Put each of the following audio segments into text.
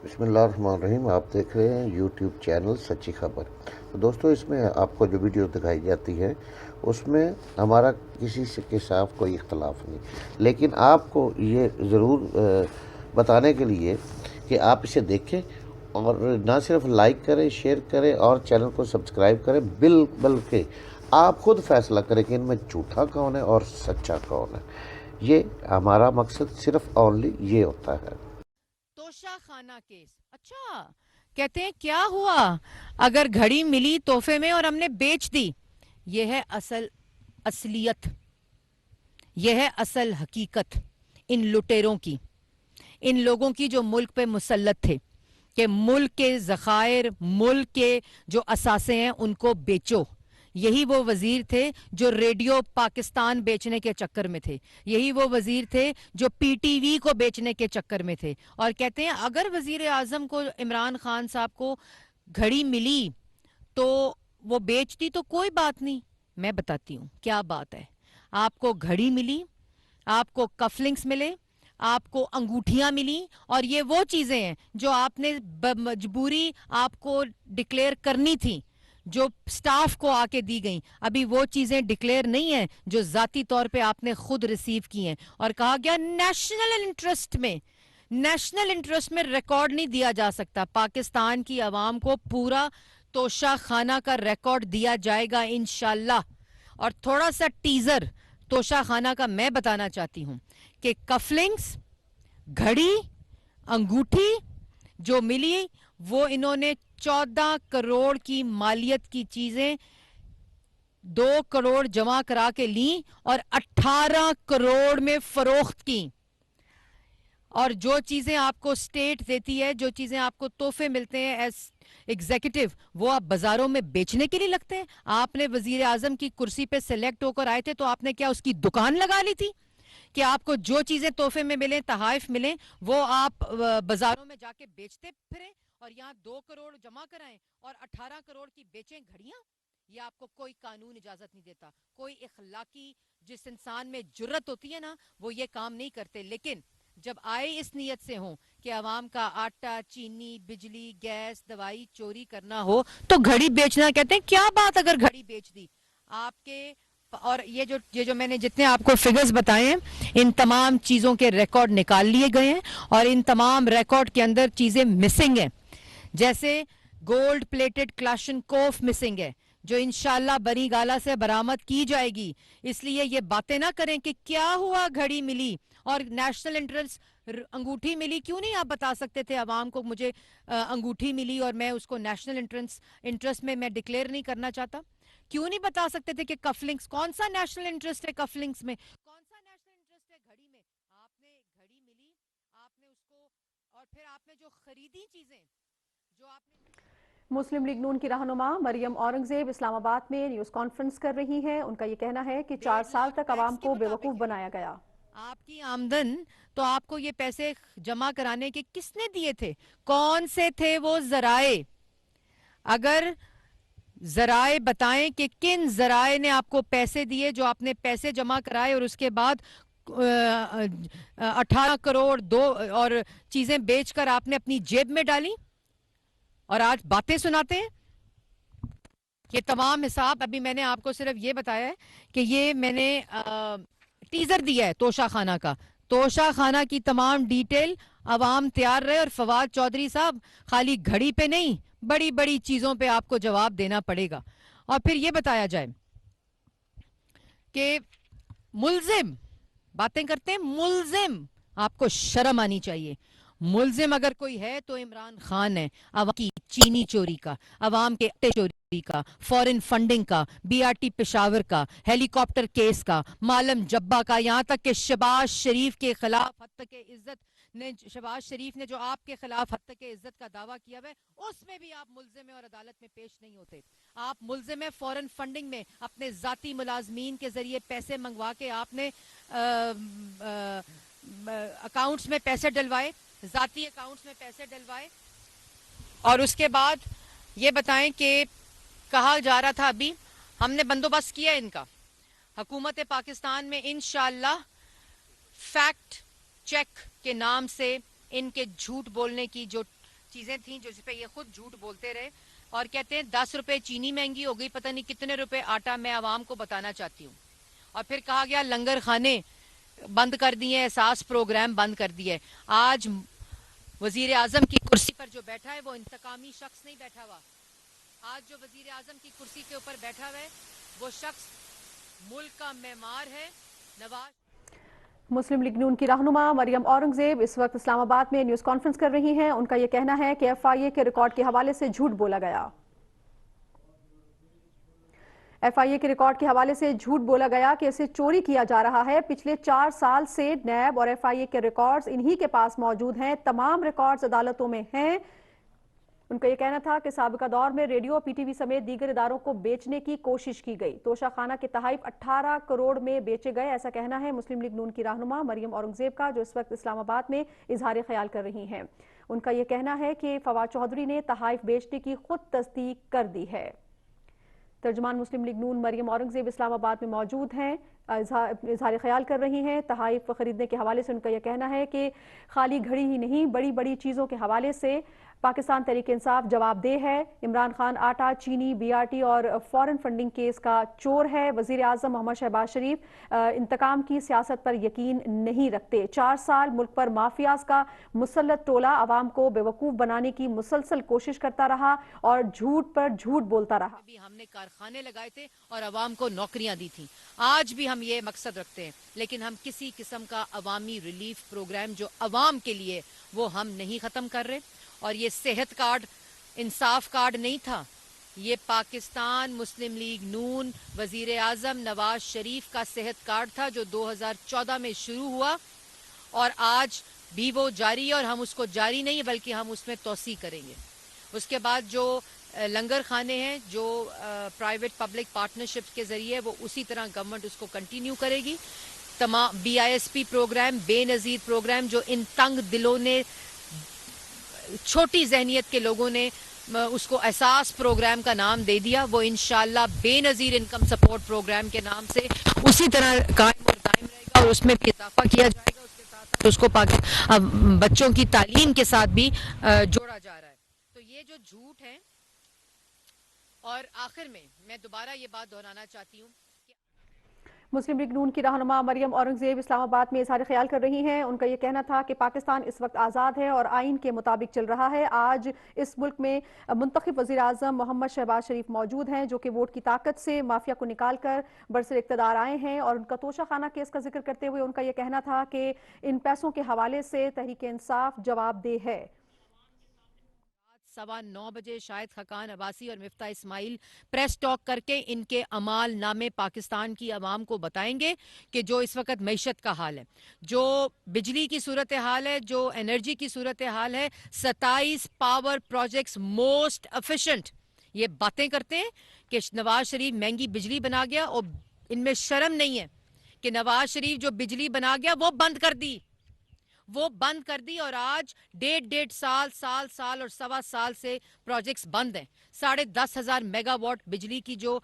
बिस्मिल्लाहिर्रहमानिर्रहीम। आप देख रहे हैं यूट्यूब चैनल सच्ची खबर। तो दोस्तों, इसमें आपको जो वीडियो दिखाई जाती है उसमें हमारा किसी से के साथ कोई इख्तलाफ नहीं, लेकिन आपको ये ज़रूर बताने के लिए कि आप इसे देखें और ना सिर्फ लाइक करें, शेयर करें और चैनल को सब्सक्राइब करें, बल्कि आप खुद फैसला करें कि इनमें झूठा कौन है और सच्चा कौन है। ये हमारा मकसद सिर्फ ओनली ये होता है। तोशा खाना केस। अच्छा, कहते हैं क्या हुआ अगर घड़ी मिली तोहफे में और हमने बेच दी। यह है असल असलियत, यह है असल हकीकत इन लुटेरों की, इन लोगों की जो मुल्क पे मुसल्लत थे कि मुल्क के ज़खायर, मुल्क के जो असासे हैं उनको बेचो। यही वो वजीर थे जो रेडियो पाकिस्तान बेचने के चक्कर में थे, यही वो वजीर थे जो पीटीवी को बेचने के चक्कर में थे। और कहते हैं अगर वजीर आजम को, इमरान खान साहब को घड़ी मिली तो वो बेचती तो कोई बात नहीं। मैं बताती हूँ क्या बात है। आपको घड़ी मिली, आपको कफलिंग्स मिले, आपको अंगूठियां मिली, और ये वो चीजें हैं जो आपने मजबूरी आपको डिक्लेयर करनी थी, जो स्टाफ को आके दी गई। अभी वो चीजें डिक्लेयर नहीं है जो जाती तौर पे आपने खुद रिसीव की हैं। और कहा गया नेशनल इंटरेस्ट में, नेशनल इंटरेस्ट में रिकॉर्ड नहीं दिया जा सकता। पाकिस्तान की आवाम को पूरा तोशा खाना का रिकॉर्ड दिया जाएगा इंशाल्लाह। और थोड़ा सा टीजर तोशा खाना का मैं बताना चाहती हूं कि कफलिंग्स, घड़ी, अंगूठी जो मिली वो इन्होंने 14 करोड़ की मालियत की चीजें 2 करोड़ जमा करा के ली और 18 करोड़ में फरोख्त की। और जो चीजें आपको स्टेट देती है, जो चीजें आपको तोहफे मिलते हैं एज एग्जीक्यूटिव, वो आप बाजारों में बेचने के लिए लगते हैं। आपने वजीर आजम की कुर्सी पे सिलेक्ट होकर आए थे तो आपने क्या उसकी दुकान लगा ली थी कि आपको जो चीजें तोहफे में मिले, तहाइफ मिले, वो आप बाजारों में जाके बेचते फिरें और यहाँ 2 करोड़ जमा कराएं और 18 करोड़ की बेचें घड़ियां। ये आपको कोई कानून इजाजत नहीं देता। कोई इखलाकी जिस इंसान में जुर्रत होती है ना, वो ये काम नहीं करते। लेकिन जब आए इस नीयत से हो कि आवाम का आटा, चीनी, बिजली, गैस, दवाई चोरी करना हो तो घड़ी बेचना, कहते हैं क्या बात अगर घड़ी बेच दी आपके। और ये जो मैंने जितने आपको फिगर्स बताए हैं, इन तमाम चीजों के रिकॉर्ड निकाल लिए गए हैं और इन तमाम रिकॉर्ड के अंदर चीजें मिसिंग हैं। जैसे गोल्ड प्लेटेड क्लाशनकोफ मिसिंग है जो इंशाल्लाह बनी गाला से बरामद की जाएगी। इसलिए ये बातें ना करें कि क्या हुआ घड़ी मिली और नेशनल इंटरेस्ट अंगूठी मिली। क्यों नहीं आप बता सकते थे आवाम को मुझे अंगूठी मिली और मैं उसको नेशनल इंटरेस्ट में मैं डिक्लेयर नहीं करना चाहता। क्यों नहीं बता सकते थे कि कफलिंग्स, कौन सा नेशनल इंटरेस्ट है कफलिंग्स में, कौन सा नेशनल इंटरेस्ट है घड़ी में। आपने घड़ी मिली, आपने उसको, और फिर आपने जो खरीदी चीजें, जो आपने मुस्लिम लीग नून की रहनुमा मरियम औरंगजेब इस्लामाबाद में न्यूज कॉन्फ्रेंस कर रही हैं। उनका ये कहना है कि 4 साल तक टैक्स आवाम के को मुताबिक बेवकूफ है बनाया गया। आपकी आमदन। तो आपको ये पैसे जमा कराने के किसने दिए थे, कौन से थे वो जराए। अगर जराए बताएं कि किन जराए ने आपको पैसे दिए, जो आपने पैसे जमा कराए और उसके बाद 18 करोड़ दो और चीजें बेचकर आपने अपनी जेब में डाली और आज बातें सुनाते हैं। ये तमाम हिसाब अभी मैंने आपको सिर्फ ये बताया है कि ये मैंने टीजर दिया है तोशा खाना का। तोशा खाना की तमाम डिटेल अवाम तैयार रहे। और फवाद चौधरी साहब, खाली घड़ी पे नहीं, बड़ी बड़ी चीजों पे आपको जवाब देना पड़ेगा। और फिर ये बताया जाए कि मुलजिम, बातें करते हैं मुलजिम, आपको शर्म आनी चाहिए। मुलजिम अगर कोई है तो इमरान खान है। अवाम की चीनी चोरी का, अवाम के अट्टे चोरी का, फॉरेन फंडिंग का, बीआरटी पेशावर का, हेलीकॉप्टर केस का, मालम जब्बा का, यहाँ तक कि शहबाज शरीफ के खिलाफ हद तक के इज्जत ने, शहबाज शरीफ ने जो आपके खिलाफ हद तक के इज्जत का दावा किया है, उसमें भी आप मुलजिम है और अदालत में पेश नहीं होते। आप मुलजिम है फॉरेन फंडिंग में, अपने जाती मुलाजमीन के जरिए पैसे मंगवा के आपने अकाउंट्स में पैसे डलवाए, जाती अकाउंट्स में पैसे डलवाए। और उसके बाद ये बताएं कि कहा जा रहा था अभी हमने बंदोबस्त किया इनका, हुकूमत पाकिस्तान में इंशाअल्लाह फैक्ट चेक के नाम से इनके झूठ बोलने की जो चीजें थी जिस पे ये खुद झूठ बोलते रहे और कहते हैं 10 रुपए चीनी महंगी हो गई, पता नहीं कितने रुपए आटा। मैं आवाम को बताना चाहती हूँ। और फिर कहा गया लंगर खाने बंद कर दिए, एहसास प्रोग्राम बंद कर दिए। आज वजीर आजम की कुर्सी पर जो बैठा है वो इंतकामी शख्स नहीं बैठा हुआ। आज जो वजीर आजम की कुर्सी के ऊपर बैठा हुआ है वो शख्स मुल्क का मेमार है, नवाज। मुस्लिम लीग नून की रहनुमा मरियम औरंगजेब इस वक्त इस्लामाबाद में न्यूज कॉन्फ्रेंस कर रही हैं। उनका यह कहना है कि FIA के रिकॉर्ड के हवाले से झूठ बोला गया। FIA के रिकॉर्ड के हवाले से झूठ बोला गया कि इसे चोरी किया जा रहा है। पिछले 4 साल से नैब और FIA के रिकॉर्ड्स इन्हीं के पास मौजूद हैं। तमाम रिकॉर्ड्स अदालतों में हैं। उनका यह कहना था कि साबिका दौर में रेडियो, PTV समेत दीगर इदारों को बेचने की कोशिश की गई। तोशाखाना के तहाइफ 18 करोड़ में बेचे गए, ऐसा कहना है मुस्लिम लीग नून की रहनुमा मरियम औरंगजेब का, जो इस वक्त इस्लामाबाद में इजहार ख्याल कर रही हैं। उनका यह कहना है कि फवाद चौधरी ने तहाइफ बेचने की खुद तस्दीक कर दी है। तर्जमान मुस्लिम लीग नून मरियम औरंगजेब इस्लामाबाद में मौजूद हैं, इजहार ख्याल कर रही हैं। तहाइफ खरीदने के हवाले से उनका यह कहना है कि खाली घड़ी ही नहीं, बड़ी बड़ी चीज़ों के हवाले से पाकिस्तान तहरीक इंसाफ जवाबदेह है। इमरान खान आटा, चीनी, BRT और फॉरेन फंडिंग केस का चोर है। वजीर आजम मोहम्मद शहबाज शरीफ इंतकाम की सियासत पर यकीन नहीं रखते। 4 साल मुल्क पर माफियाज का मुसल्लत टोला आवाम को बेवकूफ बनाने की मुसलसल कोशिश करता रहा और झूठ पर झूठ बोलता रहा। भी हमने कारखाने लगाए थे और आवाम को नौकरियां दी थी। आज भी हम ये मकसद रखते हैं, लेकिन हम किसी किस्म का अवामी रिलीफ प्रोग्राम जो अवाम के लिए वो हम नहीं खत्म कर रहे। और ये सेहत कार्ड इंसाफ कार्ड नहीं था, ये पाकिस्तान मुस्लिम लीग नून वजीर आजम नवाज शरीफ का सेहत कार्ड था जो 2014 में शुरू हुआ और आज भी वो जारी है। और हम उसको जारी नहीं बल्कि हम उसमें तोसी करेंगे। उसके बाद जो लंगर खाने हैं जो प्राइवेट पब्लिक पार्टनरशिप के जरिए, वो उसी तरह गवर्नमेंट उसको कंटिन्यू करेगी। तमाम BISP प्रोग्राम, बेनजीर प्रोग्राम जो इन तंग दिलों ने, छोटी जहनियत के लोगों ने उसको एहसास प्रोग्राम का नाम दे दिया, वो इंशाल्लाह बेनजीर इनकम सपोर्ट प्रोग्राम के नाम से उसी तरह कायम और दायम रहेगा और उसमें भी इजाफा किया जाएगा। उसके साथ उसको बच्चों की तालीम के साथ भी जोड़ा जा रहा है। तो ये जो झूठ है, और आखिर में मैं दोबारा ये बात दोहराना चाहती हूँ, मुस्लिम लीग नून की रहनुमा मरियम औरंगजेब इस्लामाबाद में इजहार ख्याल कर रही हैं। उनका यह कहना था कि पाकिस्तान इस वक्त आज़ाद है और आइन के मुताबिक चल रहा है। आज इस मुल्क में मुंतखब वज़ीर आज़म मोहम्मद शहबाज शरीफ मौजूद हैं, जो कि वोट की ताकत से माफिया को निकाल कर बरसर इक़्तिदार आए हैं। और उनका तोशाखाना केस का जिक्र करते हुए उनका यह कहना था कि इन पैसों के हवाले से तहरीक इंसाफ जवाबदेह है। 9:15 बजे शाहिद खकान अब्बासी और मिफ्ता इस्माइल प्रेस टॉक करके इनके अमाल नामे पाकिस्तान की आवाम को बताएंगे कि जो इस वक्त मईशत का हाल है, जो बिजली की सूरत हाल है, जो एनर्जी की सूरत हाल है। 27 पावर प्रोजेक्ट्स मोस्ट एफिशिएंट, ये बातें करते हैं कि नवाज शरीफ महंगी बिजली बना गया और इनमें शर्म नहीं है कि नवाज शरीफ जो बिजली बना गया वो बंद कर दी, वो बंद कर दी। और आज 1.5 साल और 1.25 साल से प्रोजेक्ट्स बंद हैं। 10,500 मेगावाट बिजली की जो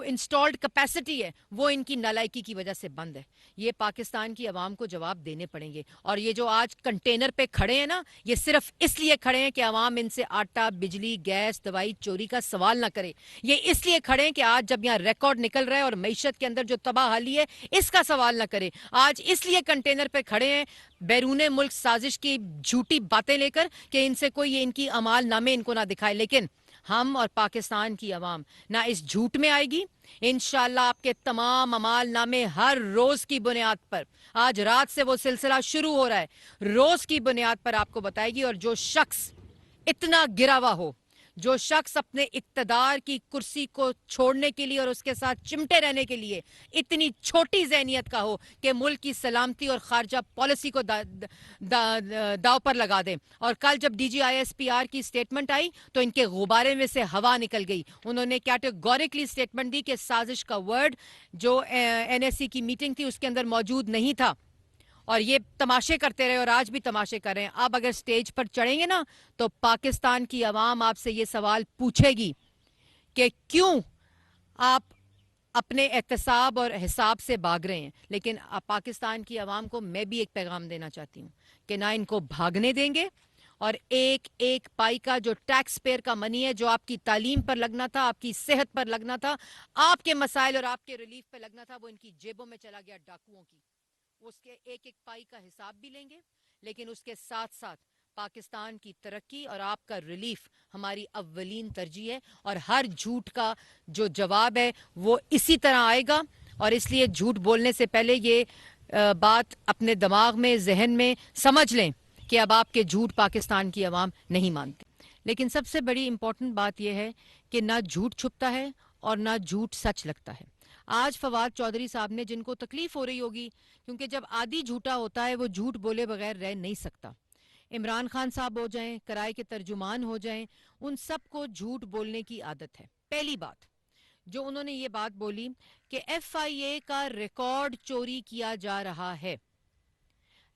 इंस्टॉल्ड कैपेसिटी है वो इनकी नालायकी की वजह से बंद है। ये पाकिस्तान की आवाम को जवाब देने पड़ेंगे। और ये जो आज कंटेनर पे खड़े हैं ना, ये सिर्फ इसलिए खड़े हैं कि आवाम इनसे आटा, बिजली, गैस, दवाई चोरी का सवाल ना करे। ये इसलिए खड़े हैं कि आज जब यहाँ रिकॉर्ड निकल रहा है और मईशत के अंदर जो तबाहाली है इसका सवाल ना करे। आज इसलिए कंटेनर पे खड़े हैं बैरूने मुल्क साजिश की झूठी बातें लेकर कि इनसे कोई ये इनकी अमाल नामे इनको ना दिखाए। लेकिन हम और पाकिस्तान की आवाम ना इस झूठ में आएगी। इंशाल्लाह आपके तमाम अमाल नामे हर रोज की बुनियाद पर, आज रात से वो सिलसिला शुरू हो रहा है, रोज की बुनियाद पर आपको बताएगी। और जो शख्स इतना गिरा हुआ हो, जो शख्स अपने इक्तदार की कुर्सी को छोड़ने के लिए और उसके साथ चिमटे रहने के लिए इतनी छोटी जहनियत का हो कि मुल्क की सलामती और खारजा पॉलिसी को दाव पर लगा दे। और कल जब DGISPR की स्टेटमेंट आई तो इनके गुब्बारे में से हवा निकल गई। उन्होंने कैटेगोरिकली स्टेटमेंट दी कि साजिश का वर्ड जो NSC की मीटिंग थी उसके अंदर मौजूद नहीं था। और ये तमाशे करते रहे और आज भी तमाशे कर रहे हैं। अब अगर स्टेज पर चढ़ेंगे ना तो पाकिस्तान की आवाम आपसे ये सवाल पूछेगी कि क्यों आप अपने एहतसाब और हिसाब से भाग रहे हैं। लेकिन पाकिस्तान की आवाम को मैं भी एक पैगाम देना चाहती हूँ कि ना इनको भागने देंगे और एक एक पाई का जो टैक्स पेयर का मनी है, जो आपकी तालीम पर लगना था, आपकी सेहत पर लगना था, आपके मसाइल और आपके रिलीफ पे लगना था, वो इनकी जेबों में चला गया डाकुओं की। उसके एक एक पाई का हिसाब भी लेंगे, लेकिन उसके साथ साथ पाकिस्तान की तरक्की और आपका रिलीफ हमारी अव्वलीन तरजीह है। और हर झूठ का जो जवाब है वो इसी तरह आएगा। और इसलिए झूठ बोलने से पहले ये बात अपने दिमाग में, जहन में समझ लें कि अब आपके झूठ पाकिस्तान की आवाम नहीं मानती। लेकिन सबसे बड़ी इंपॉर्टेंट बात यह है कि ना झूठ छुपता है और ना झूठ सच लगता है। आज फवाद चौधरी साहब ने, जिनको तकलीफ हो रही होगी क्योंकि जब आदि झूठा होता है वो झूठ बोले बगैर रह नहीं सकता, इमरान खान साहब हो जाएं, कराए के तर्जुमान हो जाएं, उन सबको झूठ बोलने की आदत है। पहली बात जो उन्होंने ये बात बोली कि FIA का रिकॉर्ड चोरी किया जा रहा है,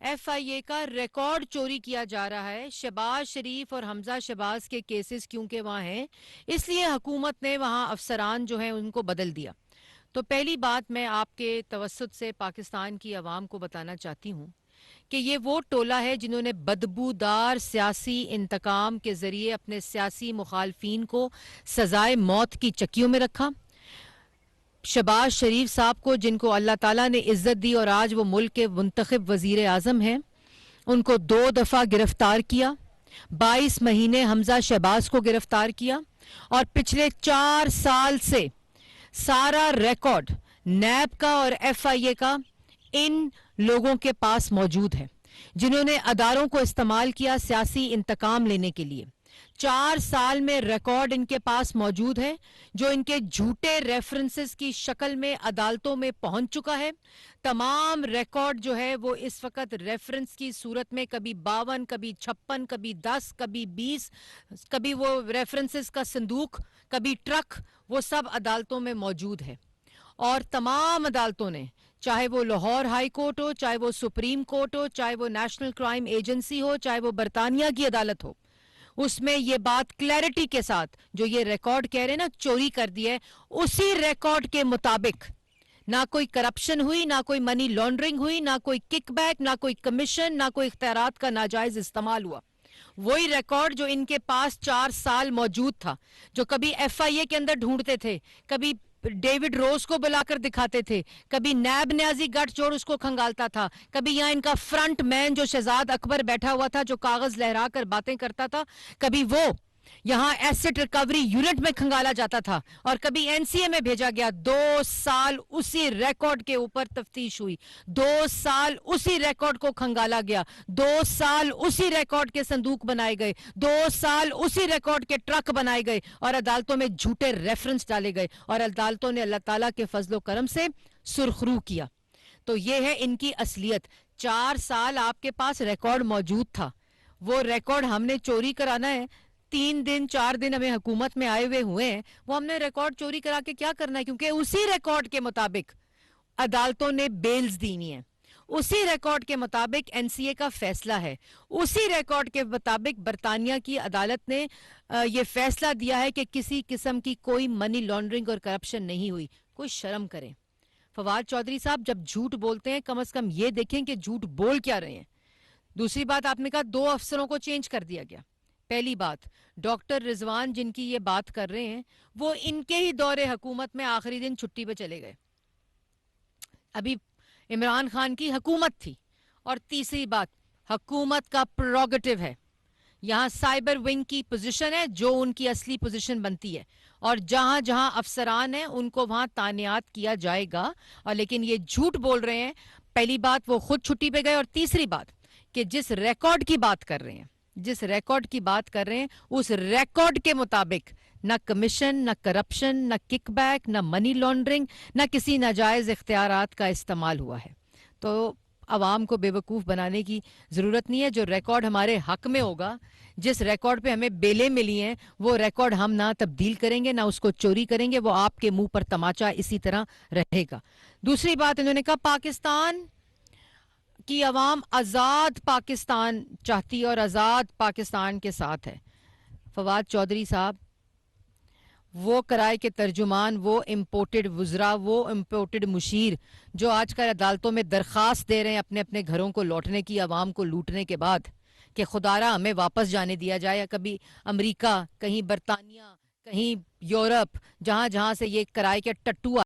FIA का रिकॉर्ड चोरी किया जा रहा है। शहबाज शरीफ और हमजा शहबाज के केसेस क्योंकि वहाँ हैं, इसलिए हुकूमत ने वहाँ अफसरान जो हैं उनको बदल दिया। तो पहली बात मैं आपके तवस्सुत से पाकिस्तान की आवाम को बताना चाहती हूँ कि ये वो टोला है जिन्होंने बदबूदार सियासी इंतकाम के जरिए अपने सियासी मुखालफीन को सजाए मौत की चक्कियों में रखा। शहबाज शरीफ साहब को, जिनको अल्लाह ताला ने इज्जत दी और आज वो मुल्क के मुंतखब वजीर आजम हैं, उनको 2 दफ़ा गिरफ्तार किया। 22 महीने हमजा शहबाज को गिरफ्तार किया और पिछले 4 साल से सारा रिकॉर्ड नैब का और FIA का इन लोगों के पास मौजूद है, जिन्होंने अदारों को इस्तेमाल किया सियासी इंतकाम लेने के लिए। 4 साल में रिकॉर्ड इनके पास मौजूद है, जो इनके झूठे रेफरेंसेस की शक्ल में अदालतों में पहुंच चुका है। तमाम रिकॉर्ड जो है वो इस वक्त रेफरेंस की सूरत में कभी 52, कभी 56, कभी 10, कभी 20, कभी वो रेफरेंसेस का संदूक, कभी ट्रक, वो सब अदालतों में मौजूद है। और तमाम अदालतों ने, चाहे वो लाहौर हाई कोर्ट हो, चाहे वो सुप्रीम कोर्ट हो, चाहे वो नेशनल क्राइम एजेंसी हो, चाहे वो बरतानिया की अदालत हो, उसमें ये बात क्लैरिटी के साथ जो ये रिकॉर्ड कह रहे हैं ना चोरी कर दिया है, उसी रिकॉर्ड के मुताबिक ना कोई करप्शन हुई, ना कोई मनी लॉन्ड्रिंग हुई, ना कोई किकबैक, ना कोई कमीशन, ना कोई इख्तियारात का नाजायज इस्तेमाल हुआ। वही रिकॉर्ड जो इनके पास 4 साल मौजूद था, जो कभी FIA के अंदर ढूंढते थे, कभी डेविड रोज को बुलाकर दिखाते थे, कभी नैब न्याजी गठजोड़ उसको खंगालता था, कभी यहाँ इनका फ्रंट मैन जो शहजाद अकबर बैठा हुआ था, जो कागज लहरा कर बातें करता था, कभी वो यहाँ एसेट रिकवरी यूनिट में खंगाला जाता था और कभी NCA में भेजा गया। 2 साल उसी रिकॉर्ड के ऊपर तफ्तीश हुई, 2 साल उसी रिकॉर्ड को खंगाला गया, 2 साल उसी रिकॉर्ड के संदूक बनाए गए, 2 साल उसी रिकॉर्ड के ट्रक बनाए गए और अदालतों में झूठे रेफरेंस डाले गए और अदालतों ने अल्लाह ताला के फजलो करम से सुरखरू किया। तो ये है इनकी असलियत। 4 साल आपके पास रिकॉर्ड मौजूद था, वो रिकॉर्ड हमने चोरी कराना है। 3 दिन 4 दिन हमें हुकूमत में आए हुए हुए हैं, वो हमने रिकॉर्ड चोरी करा के क्या करना है, क्योंकि उसी रिकॉर्ड के मुताबिक अदालतों ने बेल्स दी हुई हैं, उसी रिकॉर्ड के मुताबिक NCA का फैसला है, उसी रिकॉर्ड के मुताबिक बरतानिया की अदालत ने ये फैसला दिया है कि किसी किस्म की कोई मनी लॉन्ड्रिंग और करप्शन नहीं हुई। कोई शर्म करें। फवाद चौधरी साहब जब झूठ बोलते हैं, कम से कम ये देखें कि झूठ बोल क्या रहे हैं। दूसरी बात, आपने कहा 2 अफसरों को चेंज कर दिया गया। पहली बात, डॉक्टर रिजवान जिनकी ये बात कर रहे हैं, वो इनके ही दौरे हुकूमत में आखिरी दिन छुट्टी पे चले गए। अभी इमरान खान की हुकूमत थी। और तीसरी बात, हुकूमत का प्रोरोगेटिव है, यहाँ साइबर विंग की पोजीशन है जो उनकी असली पोजीशन बनती है, और जहां जहां अफसरान हैं उनको वहां तानियात किया जाएगा। और लेकिन ये झूठ बोल रहे हैं। पहली बात, वो खुद छुट्टी पे गए, और तीसरी बात कि जिस रिकॉर्ड की बात कर रहे हैं, जिस रिकॉर्ड की बात कर रहे हैं, उस रिकॉर्ड के मुताबिक न कमीशन, न करप्शन, न किकबैक, न मनी लॉन्ड्रिंग, न किसी नाजायज इख्तियारात का इस्तेमाल हुआ है। तो आवाम को बेवकूफ़ बनाने की ज़रूरत नहीं है। जो रिकॉर्ड हमारे हक में होगा, जिस रिकॉर्ड पे हमें बेलें मिली हैं, वो रिकॉर्ड हम ना तब्दील करेंगे, ना उसको चोरी करेंगे। वो आपके मुंह पर तमाचा इसी तरह रहेगा। दूसरी बात, इन्होंने कहा पाकिस्तान कि अवाम आज़ाद पाकिस्तान चाहती है और आज़ाद पाकिस्तान के साथ है। फवाद चौधरी साहब, वो कराए के तर्जुमान, वो इम्पोर्टेड वज़रा, वो इम्पोर्टेड मुशीर जो आजकल अदालतों में दरख्वास्त दे रहे हैं अपने अपने घरों को लौटने की, अवाम को लूटने के बाद, कि खुदारा हमें वापस जाने दिया जाए, या कभी अमेरिका, कहीं बरतानिया, कहीं यूरोप, जहां जहां से ये किराए के टट्टू